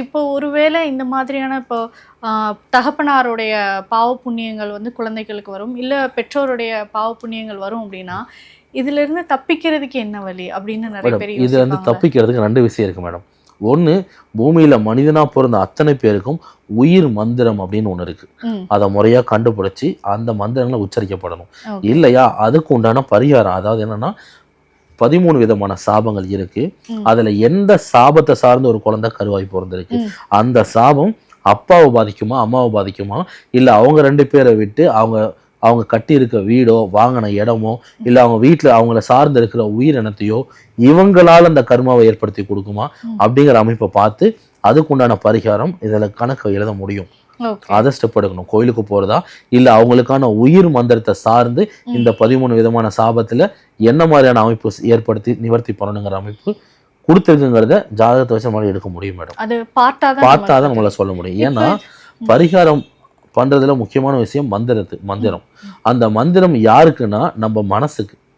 இப்போ ஒருவேளை இந்த மாதிரியான இப்போ தகப்பனாருடைய பாவ புண்ணியங்கள் வந்து குழந்தைகளுக்கு வரும், இல்லை பெற்றோருடைய பாவ புண்ணியங்கள் வரும் அப்படின்னா இதிலிருந்து தப்பிக்கிறதுக்கு என்ன வழி அப்படின்னு நிறைய பேர் இது வந்து தப்பிக்கிறதுக்கு 2 விஷயம் இருக்கு மேடம். ஒன்று, பூமியில மனிதனா பிறந்த அத்தனை பேருக்கும் உயிர் மந்திரம் அப்படின்னு ஒன்று இருக்கு. அதை முறையா கண்டுபிடிச்சி அந்த மந்திரங்களை உச்சரிக்கப்படணும். இல்லையா அதுக்கு உண்டான பரிகாரம், அதாவது என்னன்னா 13 விதமான சாபங்கள் இருக்கு. அதுல எந்த சாபத்தை சார்ந்த ஒரு குழந்தை கருவாய் பிறந்திருக்கு, அந்த சாபம் அப்பாவை பாதிக்குமா அம்மாவை பாதிக்குமா, இல்லை அவங்க 2 பேரை விட்டு அவங்க கட்டி இருக்க வீடோ வாங்கின இடமோ இல்லை அவங்க வீட்டில் அவங்கள சார்ந்து இருக்கிற உயிரினத்தையோ இவங்களால் அந்த கர்மாவை ஏற்படுத்தி கொடுக்குமா அப்படிங்கிற அமைப்பை பார்த்து அதுக்குண்டான பரிகாரம் இதில் கணக்கு எழுத முடியும். அதை ஸ்டெப் எடுக்கணும். கோயிலுக்கு போகிறதா இல்லை அவங்களுக்கான உயிர் மந்திரத்தை சார்ந்து இந்த 13 விதமான சாபத்தில் என்ன மாதிரியான அமைப்பு ஏற்படுத்தி நிவர்த்தி பண்ணணுங்கிற அமைப்பு கொடுத்துருக்குங்கிறத ஜாதகத்தை வச்சு நம்மளால எடுக்க முடியும் மேடம். அது பார்த்தாதான் நம்மளால சொல்ல முடியும். ஏன்னா பரிகாரம் பண்றதுல முக்கியமான விஷயம் மந்திரம். அந்த மந்திரம் யாருக்குன்னா நம்ம மனசுக்கு.